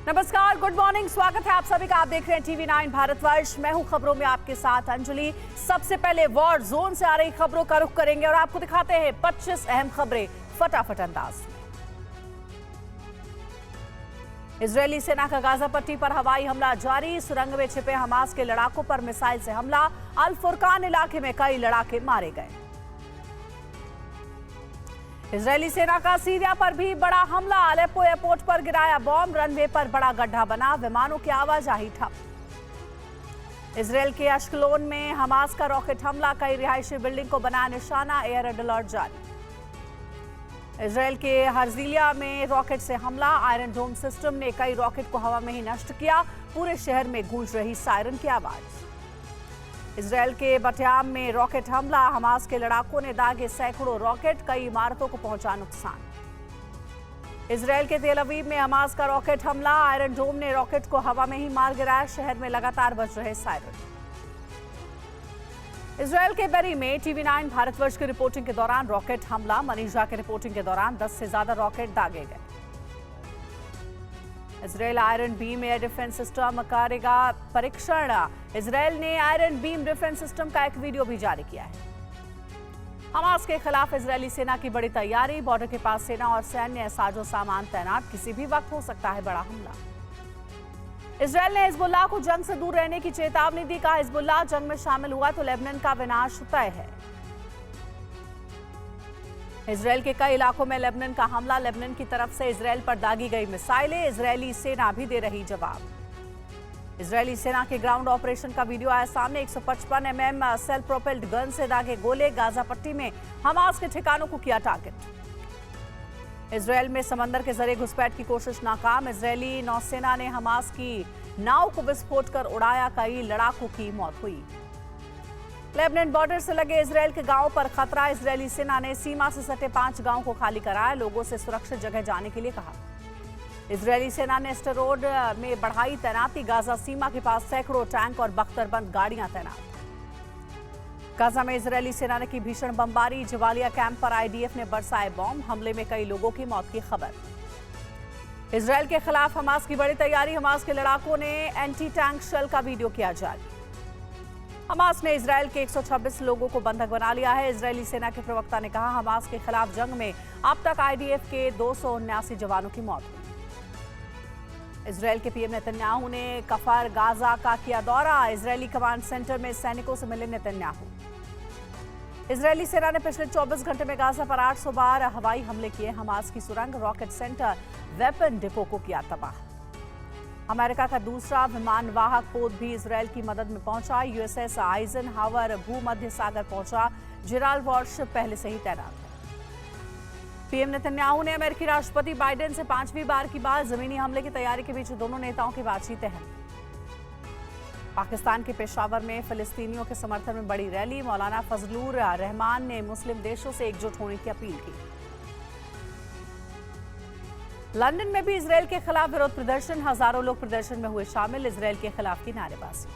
नमस्कार, good morning, स्वागत है आप सभी का। आप देख रहे हैं टीवी 9 भारतवर्ष। मैं हूं खबरों में आपके साथ अंजलि। सबसे पहले वॉर जोन से आ रही खबरों का रुख करेंगे और आपको दिखाते हैं 25 अहम खबरें फटाफट अंदाज में। इजरायली सेना का गाजा पट्टी पर हवाई हमला जारी, सुरंग में छिपे हमास के लड़ाकों पर मिसाइल से हमला, अल फुरकान इलाके में कई लड़ाके मारे गए। इजरायली सेना का सीरिया पर भी बड़ा हमला, अलेप्पो एयरपोर्ट पर गिराया बॉम्ब, रनवे पर बड़ा गड्ढा बना, विमानों की आवाजाही ठप। इजरायल के अश्कलोन में हमास का रॉकेट हमला, कई रिहायशी बिल्डिंग को बनाया निशाना, एयर अलर्ट जारी। इजरायल के हर्जिलिया में रॉकेट से हमला, आयरन डोम सिस्टम ने कई रॉकेट को हवा में ही नष्ट किया, पूरे शहर में गूंज रही सायरन की आवाज। इजरायल के बटियाम में रॉकेट हमला, हमास के लड़ाकों ने दागे सैकड़ों रॉकेट, कई इमारतों को पहुंचा नुकसान। इजरायल के तेल अवीव में हमास का रॉकेट हमला, आयरन डोम ने रॉकेट को हवा में ही मार गिराया, शहर में लगातार बज रहे सायरन। इजरायल के बेरी में टीवी 9 भारतवर्ष की रिपोर्टिंग के दौरान रॉकेट हमला, मनीषा की रिपोर्टिंग के दौरान 10 से ज्यादा रॉकेट दागे गए। Israel iron beam air defence system करेगा परीक्षण, इजरायल ने आयरन बीम डिफेंस सिस्टम का एक वीडियो भी जारी किया है। हमास के खिलाफ इजरायली सेना की बड़ी तैयारी, बॉर्डर के पास सेना और सैन्य साजो सामान तैनात, किसी भी वक्त हो सकता है बड़ा हमला। इजरायल ने हिजबुल्लाह को जंग से दूर रहने की चेतावनी दी, कहा हिजबुल्लाह जंग में शामिल हुआ तो लेबनान का विनाश तय है। इजरायल के कई इलाकों में लेबनान का हमला, लेबनान की तरफ से इजरायल पर दागी गई मिसाइलें, इजरायली सेना भी दे रही जवाब। इजरायली सेना के ग्राउंड ऑपरेशन का वीडियो आया सामने, 155 mm सेल्फ प्रोपेल्ड गन से दागे गोले, गाजा पट्टी में हमास के ठिकानों को किया टारगेट। इजरायल में समंदर के जरिए घुसपैठ की कोशिश नाकाम, इजरायली नौसेना ने हमास की नाव को विस्फोट कर उड़ाया, कई लड़ाकों की मौत हुई। लेबनान बॉर्डर से लगे इजरायल के गांवों पर खतरा, इजरायली सेना ने सीमा से सटे 5 गांवों को खाली कराया, लोगों से सुरक्षित जगह जाने के लिए कहा। इजरायली सेना ने स्टेरोड में बढ़ाई तैनाती, गाजा सीमा के पास सैकड़ों टैंक और बख्तरबंद गाड़ियां तैनात। गाजा में इजरायली सेना ने की भीषण बमबारी, जवालिया कैंप पर आईडीएफ ने बरसाए बॉम्ब, हमले में कई लोगों की मौत की खबर। इजरायल के खिलाफ हमास की बड़ी तैयारी, हमास के लड़ाकों ने एंटी टैंक शेल का वीडियो किया जारी। हमास ने इजरायल के 126 लोगों को बंधक बना लिया है। इजरायली सेना के प्रवक्ता ने कहा हमास के खिलाफ जंग में अब तक आईडीएफ के 279 जवानों की मौत हुई। इजरायल के पीएम नेतन्याहू ने कफर गाजा का किया दौरा, इजरायली कमांड सेंटर में सैनिकों से मिले नेतन्याहू। इजरायली सेना ने पिछले 24 घंटे में गाजा पर 800 बार हवाई हमले किए, हमास की सुरंग, रॉकेट सेंटर, वेपन डिपो को किया तबाह। अमेरिका का दूसरा विमानवाहक पोत भी इजरायल की मदद में पहुंचा, यूएसएस आइजनहावर भूमध्य सागर पहुंचा, जेराल्ड वॉर्श पहले से ही तैनात है। पीएम नेतन्याहू ने अमेरिकी राष्ट्रपति बाइडेन से 5वीं बार की बात, जमीनी हमले की तैयारी के बीच दोनों नेताओं की बातचीत है। पाकिस्तान के पेशावर में फिलिस्तीनियों के समर्थन में बड़ी रैली, मौलाना फजलुर रहमान ने मुस्लिम देशों से एकजुट होने की अपील की। लंदन में भी इजरायल के खिलाफ विरोध प्रदर्शन, हजारों लोग प्रदर्शन में हुए शामिल, इजरायल के खिलाफ की नारेबाजी।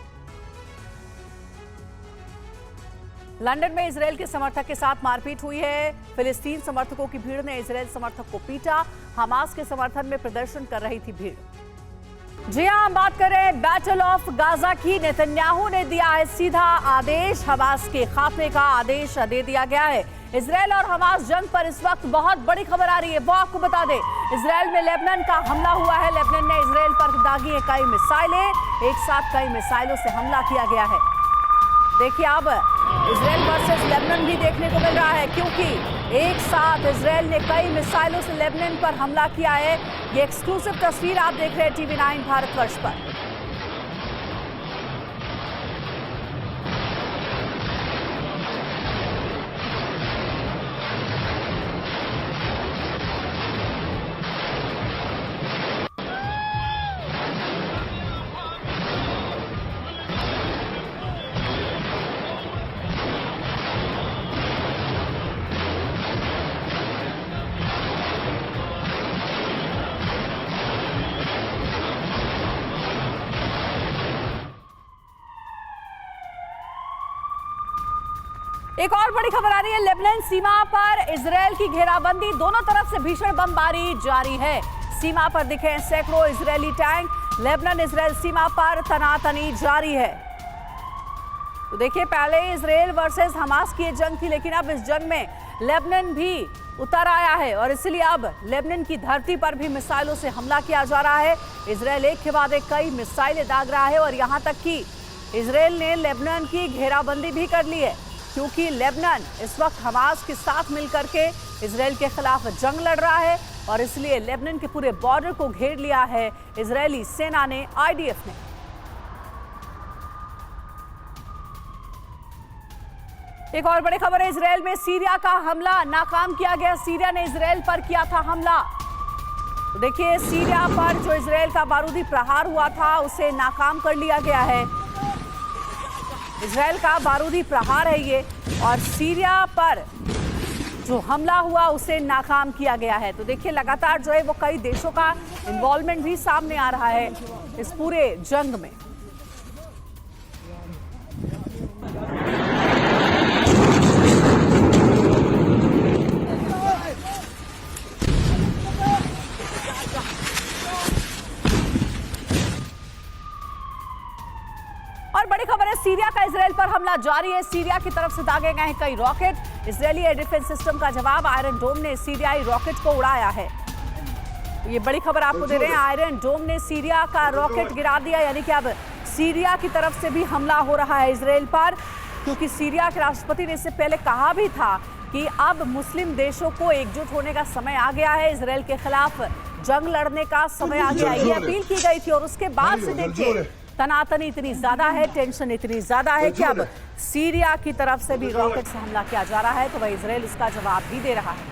लंदन में इजरायल के समर्थक के साथ मारपीट हुई है, फिलिस्तीन समर्थकों की भीड़ ने इजरायल समर्थक को पीटा, हमास के समर्थन में प्रदर्शन कर रही थी भीड़। जी हां, हम बात कर रहे हैं बैटल ऑफ गाजा की। नेतन्याहू ने दिया है सीधा आदेश, हमास के खात्मे का आदेश दे दिया गया है। इजरायल और हमास जंग पर इस वक्त बहुत बड़ी खबर आ रही है, वो आपको बता दें। इजरायल में लेबनान का हमला हुआ है, लेबनान ने इजरायल पर दागी है कई मिसाइलें, एक साथ कई मिसाइलों से हमला किया गया है। देखिए अब इजरायल वर्सेस लेबनान भी देखने को मिल रहा है, क्योंकि एक साथ इजरायल ने कई मिसाइलों से लेबनान पर हमला किया है। ये एक्सक्लूसिव तस्वीर आप देख रहे हैं टीवी 9 भारतवर्ष पर। एक और बड़ी खबर आ रही है, लेबनान सीमा पर इजरायल की घेराबंदी, दोनों तरफ से भीषण बमबारी जारी है। सीमा पर दिखे हैं सैकड़ों इजरायली टैंक। लेबनान इजरायल सीमा पर तनातनी जारी है। तो देखिए, पहले इजरायल वर्सेस हमास की ये जंग थी, लेकिन अब इस जंग में लेबनान भी उतर आया है और इसलिए अब लेबनान की धरती पर भी मिसाइलों से हमला किया जा रहा है। इजरायल एक के बाद एक कई मिसाइलें दाग रहा है और यहां तक कि इजरायल ने लेबनान की घेराबंदी भी कर ली है, क्योंकि लेबनान इस वक्त हमास के साथ मिलकर के इजरायल के खिलाफ जंग लड़ रहा है और इसलिए लेबनान के पूरे बॉर्डर को घेर लिया है इजरायली सेना ने, आईडीएफ ने। एक और बड़ी खबर है, इजरायल में सीरिया का हमला नाकाम किया गया। सीरिया ने इजरायल पर किया था हमला। तो देखिए, सीरिया पर जो इजरायल का बारूदी प्रहार हुआ था उसे नाकाम कर लिया गया है। इजरायल का बारूदी प्रहार है ये, और सीरिया पर जो हमला हुआ उसे नाकाम किया गया है। तो देखिए, लगातार जो है वो कई देशों का इन्वॉल्वमेंट भी सामने आ रहा है इस पूरे जंग में। और बड़ी खबर है, सीरिया का इजरायल पर हमला जारी है। सीरिया की तरफ से दागे गए हैं कई rocket. Israeli air defence system का जवाब, आयरन डोम ने सीरियाई रॉकेट को उड़ाया है। ये बड़ी खबर आपको दे रहे हैं, आयरन डोम ने सीरिया का रॉकेट गिरा दिया, यानी कि अब सीरिया की तरफ से भी हमला हो रहा है इजरायल पर, क्योंकि सीरिया के राष्ट्रपति ने इससे पहले कहा भी था कि अब मुस्लिम देशों को एकजुट होने का समय आ गया है, इजरायल के खिलाफ जंग लड़ने का समय आ गया है, ये अपील की गई थी। और उसके बाद से देखिए, तनातनी इतनी ज्यादा है, टेंशन इतनी ज्यादा है कि अब सीरिया की तरफ से भी रॉकेट से हमला किया जा रहा है, तो वह इजरायल उसका जवाब भी दे रहा है।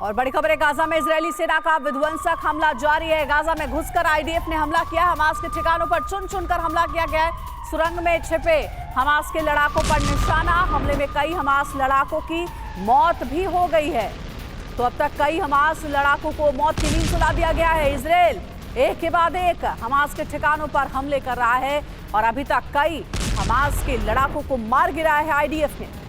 और बड़ी खबर है, गाजा में इजरायली सेना का विध्वंसक हमला जारी है। गाजा में घुसकर आईडीएफ ने हमला किया। हमास के ठिकानों पर चुन चुनकर हमला किया गया है। सुरंग में छिपे हमास के लड़ाकों पर निशाना। हमले में कई हमास लड़ाकों की मौत भी हो गई है। तो अब तक कई हमास लड़ाकों को मौत की नींद सुला दिया गया है। इजरायल एक के बाद एक हमास के ठिकानों पर हमले कर रहा है और अभी तक कई हमास के लड़ाकों को मार गिराया है आईडीएफ ने।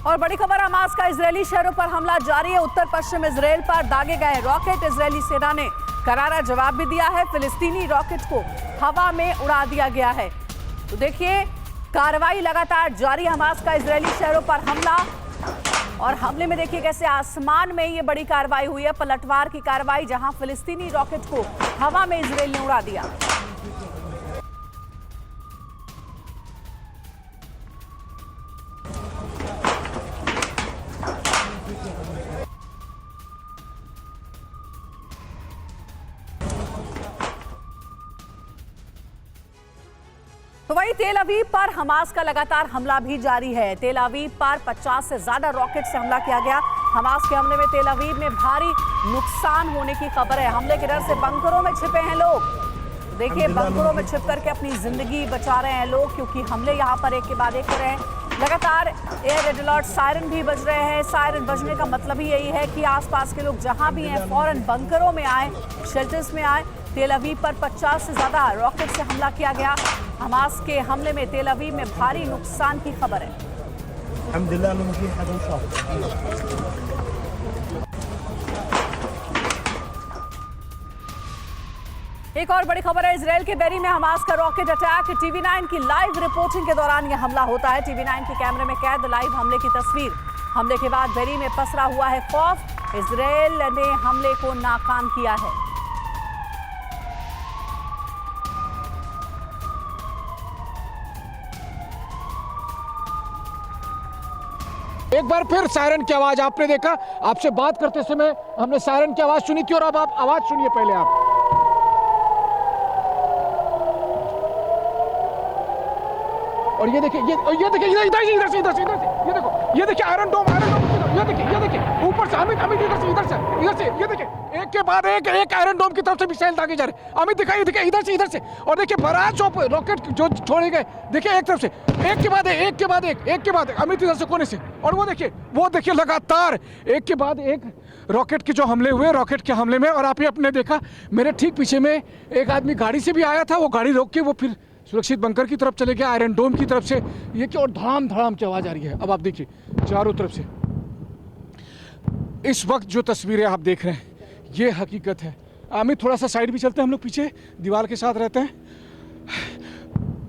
और बड़ी खबर, हमास का इजरायली शहरों पर हमला जारी है। उत्तर पश्चिम इजरायल पर दागे गए रॉकेट, इजरायली सेना ने करारा जवाब भी दिया है। फिलिस्तीनी रॉकेट को हवा में उड़ा दिया गया है। तो देखिए, कार्रवाई लगातार जारी, हमास का इजरायली शहरों पर हमला, और हमले में देखिए कैसे आसमान में ये बड़ी कार्रवाई हुई है, पलटवार की कार्रवाई, जहां फिलिस्तीनी रॉकेट को हवा में इजरायल ने उड़ा दिया। तो वही तेल अवीव पर हमास का लगातार हमला भी जारी है। तेल अवीव पर 50 से ज्यादा रॉकेट से हमला किया गया। हमास के हमले में तेल अवीव में भारी नुकसान होने की खबर है। हमले के डर से बंकरों में छिपे हैं लोग। देखिए, बंकरों में छिप करके अपनी जिंदगी बचा रहे हैं लोग, क्योंकि हमले यहाँ पर एक के बाद एक हो रहे हैं। लगातार एयर रेड अलर्ट, सायरन भी बज रहे हैं। सायरन बजने का मतलब ही यही है कि आसपास के लोग जहां भी हैं फौरन बंकरों में आए, शेल्टर्स में आए। तेल अवीव पर 50 से ज्यादा रॉकेट से हमला किया गया। हमास के हमले में तेल अवीव में भारी नुकसान की खबर है। एक और बड़ी खबर है, इजरायल के बेरी में हमास का रॉकेट अटैक। टीवी9 की लाइव रिपोर्टिंग के दौरान यह हमला होता है। टीवी9 के कैमरे में कैद लाइव हमले की तस्वीर। हमले के बाद बेरी में पसरा हुआ है खौफ। इजरायल ने हमले को नाकाम किया है। एक बार फिर सायरन की आवाज आपने देखा। आपसे बात करते समय हमने सायरन की आवाज सुनी थी और अब आप आवाज सुनिए पहले आप। और ये देखिए, ये देखिए, इधर से, ये देखिए आयरन डोम, ये देखिए ऊपर से अमित इधर से, ये देखिए एक के बाद एक आयरन डोम की तरफ से मिसाइल दागे जा रहे। अमित दिखाइए, देखिए इधर से, और देखिए बराज रॉकेट जो छोड़े गए, देखिए एक तरफ से एक के बाद एक अमित इधर से कोने से, और वो देखिए लगातार एक के बाद एक रॉकेट के जो हमले हुए, रॉकेट के हमले में। और आप ही अपने देखा, मेरे ठीक पीछे में एक आदमी गाड़ी से भी आया था, वो गाड़ी रोक के वो फिर सुरक्षित बंकर की तरफ चले गया, आयरन डोम की तरफ से। ये क्या, और धड़ाम की आवाज़ आ रही है। अब आप देखिए चारों तरफ से इस वक्त जो तस्वीरें आप देख रहे हैं, ये हकीकत है। अमित थोड़ा सा साइड भी चलते हैं, हम लोग पीछे दीवार के साथ रहते हैं।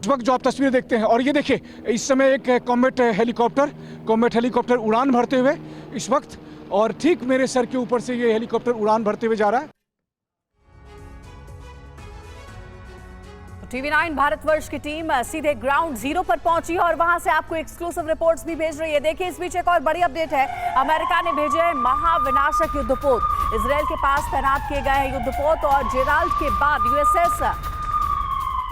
इस वक्त जो आप तस्वीरें देखते हैं, और ये देखिए इस समय एक कॉम्बैट हेलीकॉप्टर उड़ान भरते हुए इस वक्त, और ठीक मेरे सर के ऊपर से ये हेलीकॉप्टर उड़ान भरते हुए जा रहा है। TV9 भारतवर्ष की टीम सीधे ग्राउंड जीरो पर पहुंची और वहां से आपको एक्सक्लूसिव रिपोर्ट्स भी भेज रही है। देखिए इस बीच एक और बड़ी अपडेट है। अमेरिका ने भेजे हैं महाविनाशक युद्धपोत। इजरायल के पास तैनात किए गए हैं युद्धपोत, और जेराल्ड के बाद USS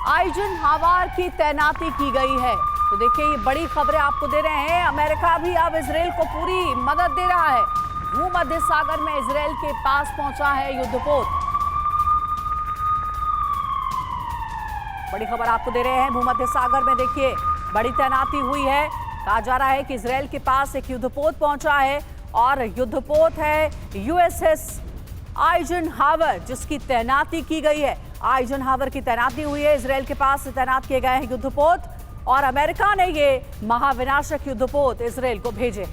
आइजनहावर की तैनाती की गई है। तो देखिए ये बड़ी खबरें आपको दे रहे हैं। अमेरिका भी अब इजरायल को पूरी मदद दे रहा है। भूमध्य सागर में इजरायल के पास पहुंचा है युद्धपोत। बड़ी खबर आपको दे रहे हैं। भूमध्य सागर में देखिए बड़ी तैनाती हुई है। कहा जा रहा है कि इजरायल के पास एक युद्धपोत पहुंचा है, और युद्धपोत है USS आइजनहावर, जिसकी तैनाती की गई है। आइजनहावर की तैनाती हुई है, इजरायल के पास तैनात किए गए हैं युद्धपोत, और अमेरिका ने ये महाविनाशक युद्धपोत इजरायल को भेजे।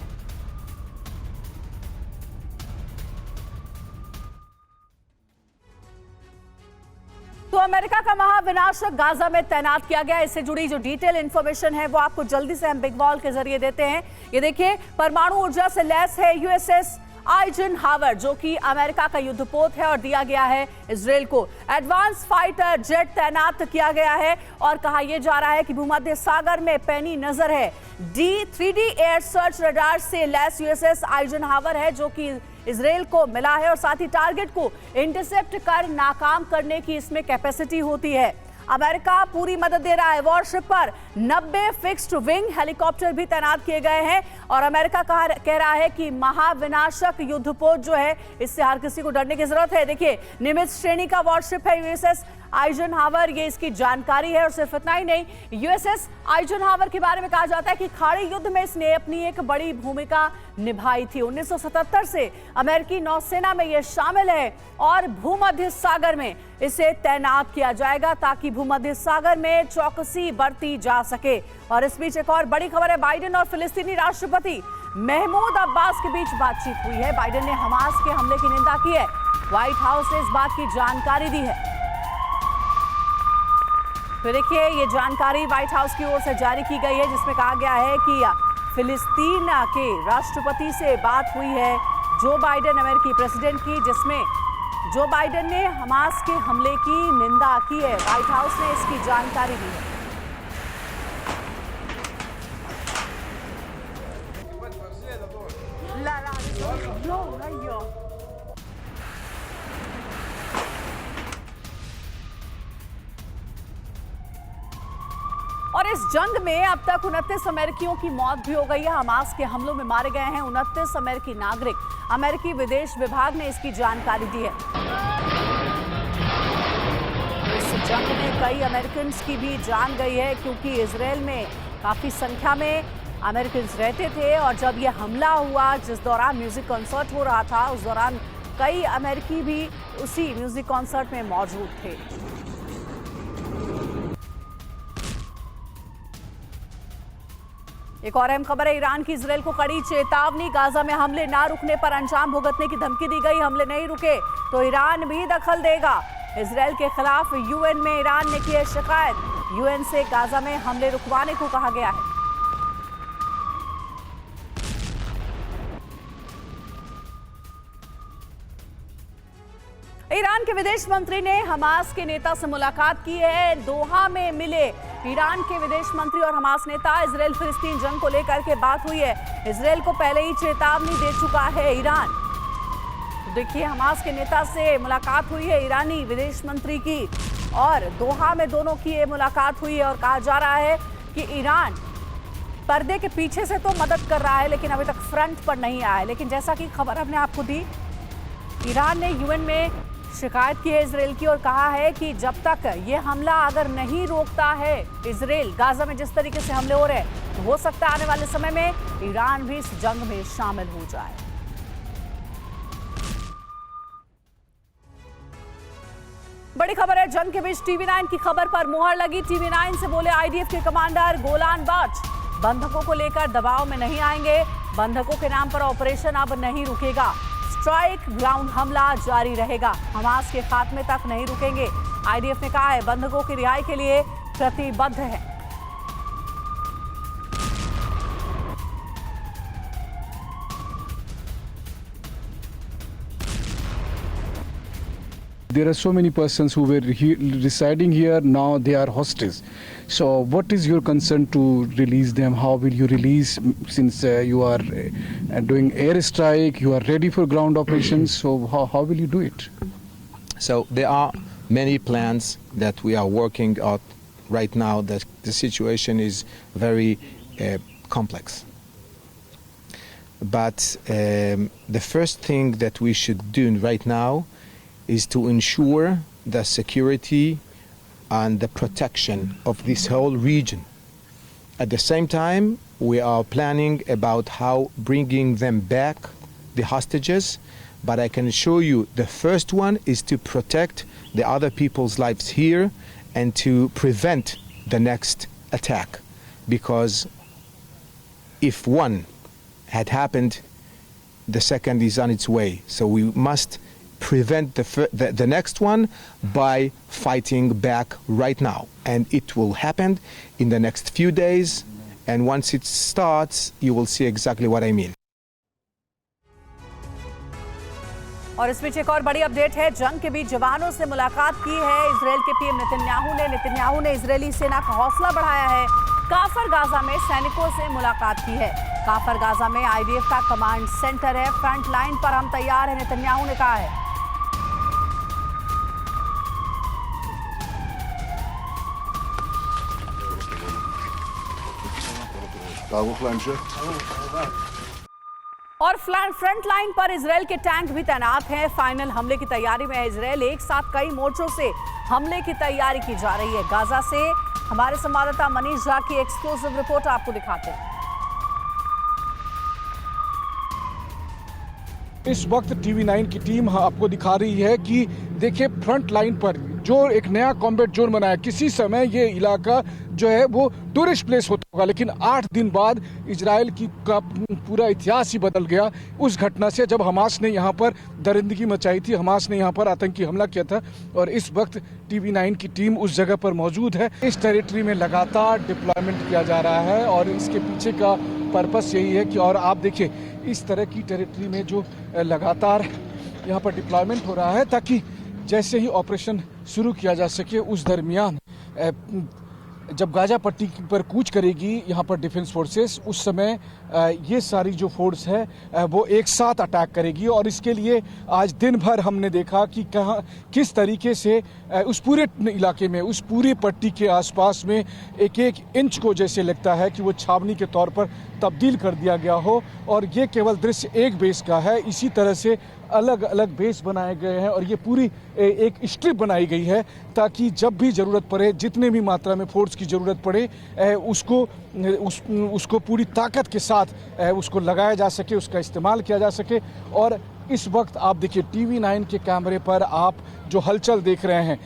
तो अमेरिका का महाविनाशक गाजा में तैनात किया गया। इससे जुड़ी जो डिटेल इंफॉर्मेशन है वो आपको जल्दी से हम बिग वॉल के जरिए देते हैं। ये देखिए परमाणु ऊर्जा से लैस है USS आइजनहावर, जो कि अमेरिका का युद्धपोत है, और दिया गया है इजरायल को। एडवांस फाइटर जेट तैनात किया गया है, और कहा यह जा रहा है कि भूमध्य सागर में पैनी नजर है। D3D एयर सर्च रडार से लैस USS आइजनहावर है, जो कि इजरायल को मिला है, और साथ ही टारगेट को इंटरसेप्ट कर नाकाम करने की इसमें कैपेसिटी होती है। अमेरिका पूरी मदद दे रहा है। वॉरशिप पर 90 फिक्स्ड विंग हेलीकॉप्टर भी तैनात किए गए हैं, और अमेरिका कह रहा है कि महाविनाशक युद्धपोत जो है, इससे हर किसी को डरने की जरूरत है। देखिए निमित्त श्रेणी का वॉरशिप है USS आइजनहावर, ये इसकी जानकारी है। और सिर्फ इतना ही नहीं, USS आइजनहावर के बारे में कहा जाता है कि खाड़ी युद्ध में इसने अपनी एक बड़ी भूमिका निभाई थी। 1977 से अमेरिकी नौसेना में यह शामिल है, और भूमध्य सागर में इसे तैनात किया जाएगा, ताकि भूमध्य सागर में चौकसी बरती जा सके। और इस बीच एक और बड़ी खबर है। बाइडेन और फिलिस्तीनी राष्ट्रपति महमूद अब्बास के बीच बातचीत हुई है। बाइडेन ने हमास के हमले की निंदा की है। व्हाइट हाउस ने इस बात की जानकारी दी है। तो देखिए ये जानकारी व्हाइट हाउस की ओर से जारी की गई है, जिसमें कहा गया है कि फिलिस्तीन के राष्ट्रपति से बात हुई है जो बाइडेन अमेरिकी प्रेसिडेंट की, जिसमें जो बाइडेन ने हमास के हमले की निंदा की है। व्हाइट हाउस ने इसकी जानकारी दी है। और इस जंग में अब तक 29 अमेरिकियों की मौत भी हो गई है। हमास के हमलों में मारे गए हैं 29 अमेरिकी नागरिक। अमेरिकी विदेश विभाग ने इसकी जानकारी दी है। इस जंग में कई अमेरिकन की भी जान गई है, क्योंकि इजरायल में काफी संख्या में अमेरिकन रहते थे, और जब यह हमला हुआ, जिस दौरान म्यूजिक कॉन्सर्ट हो रहा था, उस दौरान कई अमेरिकी भी उसी म्यूजिक कॉन्सर्ट में मौजूद थे। एक और अहम खबर है। ईरान की इजरायल को कड़ी चेतावनी। गाजा में हमले ना रुकने पर अंजाम भुगतने की धमकी दी गई। हमले नहीं रुके तो ईरान भी दखल देगा। इजरायल के खिलाफ UN में ईरान ने की है शिकायत। UN से गाजा में हमले रुकवाने को कहा गया है। ईरान के विदेश मंत्री ने हमास के नेता से मुलाकात की है। दोहा में मिले ईरान के विदेश मंत्री और हमास नेता। इजरायल फिलिस्तीन जंग को लेकर के बात हुई है। इजरायल को पहले ही चेतावनी दे चुका है ईरान। तो देखिए हमास के नेता से मुलाकात हुई है ईरानी विदेश मंत्री की, और दोहा में दोनों की ये मुलाकात हुई है, और कहा जा रहा है कि ईरान पर्दे के पीछे से तो मदद कर रहा है लेकिन अभी तक फ्रंट पर नहीं आया है। लेकिन जैसा कि खबर हमने आपको दी, ईरान ने यूएन में शिकायत की है इसराइल की और कहा है कि जब तक ये हमला अगर नहीं रोकता है इसराइल, गाजा में जिस तरीके से हमले हो रहे हैं, तो हो सकता है आने वाले समय में ईरान भी इस जंग में शामिल हो जाए। बड़ी खबर है, जंग के बीच टीवी9 की खबर पर मुहर लगी। टीवी9 से बोले आईडीएफ के कमांडर गोलान बट, बंधकों को लेकर दबाव में नहीं आएंगे, बंधकों के नाम पर ऑपरेशन अब नहीं रुकेगा, स्ट्राइक ग्राउंड हमला जारी रहेगा, हमास के खात्मे तक नहीं रुकेंगे। आईडीएफ ने कहा है बंधकों की रिहाई के लिए प्रतिबद्ध है। There are so many persons who were residing here, now they are hostages. So what is your concern to release them? How will you release, since you are doing airstrike, you are ready for ground operations, so how will you do it? So there are many plans that we are working out right now. That the situation is very complex. But the first thing that we should do right now is to ensure the security and the protection of this whole region. At the same time, we are planning about how bringing them back, the hostages, but I can assure you the first one is to protect the other people's lives here and to prevent the next attack, because if one had happened, the second is on its way. So we must prevent the next one by fighting back right now, and it will happen in the next few days, and once it starts you will see exactly what I mean. और इस बीच एक और बड़ी update है, जंग के बीच जवानों से मुलाकात की है इजराइल के पीएम नेतन्याहू ने इजरायली सेना का हौसला बढ़ाया है। काफर गाजा में सैनिकों से मुलाकात की है। काफर गाजा में आईडीएफ का कमांड सेंटर है, फ्रंट लाइन पर हम तैयार हैं, नेतन्याहू ने कहा है। और फ्रंट लाइन पर इजराइल के टैंक भी तैनात हैं। फाइनल हमले की तैयारी में है इजराइल। एक साथ कई मोर्चों से हमले की तैयारी की जा रही है। गाजा से हमारे संवाददाता मनीष झा की एक्सक्लूसिव रिपोर्ट आपको दिखाते हैं। इस वक्त टीवी9 की टीम आपको दिखा रही है कि देखिए फ्रंट लाइन पर जो एक नया कॉम्बैट जोन बनाया, किसी समय ये इलाका जो है वो टूरिस्ट प्लेस होता होगा, लेकिन 8 दिन बाद इजराइल का पूरा इतिहास ही बदल गया उस घटना से जब हमास ने यहाँ पर दरिंदगी मचाई थी, हमास ने यहाँ पर आतंकी हमला किया था। और इस वक्त टीवी9 की टीम उस जगह पर मौजूद है। इस टेरिटरी में लगातार डिप्लॉयमेंट किया जा रहा है और इसके पीछे का पर्पस यही है कि, और आप देखिए इस तरह की टेरिटरी में जो लगातार यहाँ पर डिप्लॉयमेंट हो रहा है ताकि जैसे ही ऑपरेशन शुरू किया जा सके उस दरमियान जब गाजा पट्टी पर कूच करेगी यहाँ पर डिफेंस फोर्सेस, उस समय ये सारी जो फोर्स है वो एक साथ अटैक करेगी। और इसके लिए आज दिन भर हमने देखा कि किस तरीके से उस पूरे इलाके में, उस पूरी पट्टी के आसपास में एक एक इंच को जैसे लगता है कि वो छावनी के तौर पर तब्दील कर दिया गया हो। और ये केवल दृश्य एक बेस का है, इसी तरह से अलग अलग बेस बनाए गए हैं और ये पूरी एक स्ट्रिप बनाई गई है ताकि जब भी ज़रूरत पड़े, जितने भी मात्रा में फोर्स की ज़रूरत पड़े, उसको पूरी ताकत के साथ उसको लगाया जा सके, उसका इस्तेमाल किया जा सके। और इस वक्त आप देखिए टीवी9 के कैमरे पर आप जो हलचल देख रहे हैं,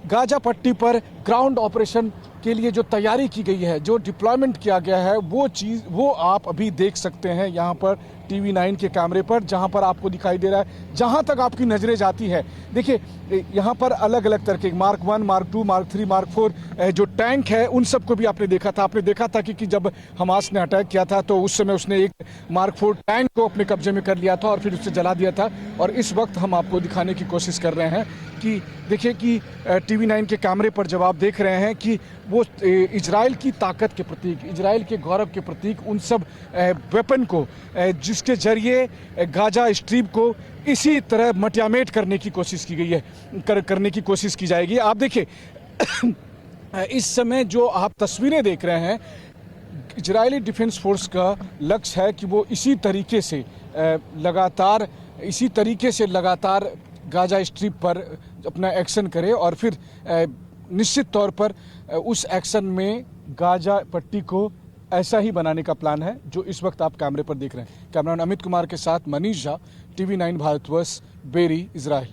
गाजा पट्टी पर ग्राउंड ऑपरेशन के लिए जो तैयारी की गई है, जो डिप्लॉयमेंट किया गया है, वो आप अभी देख सकते हैं यहाँ पर टीवी9 के कैमरे पर, जहाँ पर आपको दिखाई दे रहा है। जहाँ तक आपकी नज़रें जाती है, देखिए यहाँ पर अलग अलग तरह के Mark 1, Mark 2, Mark 3, Mark 4 जो टैंक है उन सबको भी आपने देखा था। आपने देखा था कि जब हमास ने अटैक किया था तो उस समय उसने एक Mark 4 टैंक को अपने कब्जे में कर लिया था और फिर उसे जला दिया था। और इस वक्त हम आपको दिखाने की कोशिश कर रहे हैं कि देखिए कि टीवी9 के कैमरे पर जब आप देख रहे हैं कि वो इजराइल की ताकत के प्रतीक, इजराइल के गौरव के प्रतीक उन सब वेपन को जिसके जरिए गाजा स्ट्रिप को इसी तरह मटियामेट करने की कोशिश की गई है, करने की कोशिश की जाएगी। आप देखिए इस समय जो आप तस्वीरें देख रहे हैं, इजरायली डिफेंस फोर्स का लक्ष्य है कि वो इसी तरीके से लगातार गाजा स्ट्रिप पर अपना एक्शन करे और फिर निश्चित तौर पर उस एक्शन में गाजा पट्टी को ऐसा ही बनाने का प्लान है जो इस वक्त आप कैमरे पर देख रहे हैं। कैमरामैन अमित कुमार के साथ Manish Jha, TV9 Bharatvarsh, Beeri, Israel.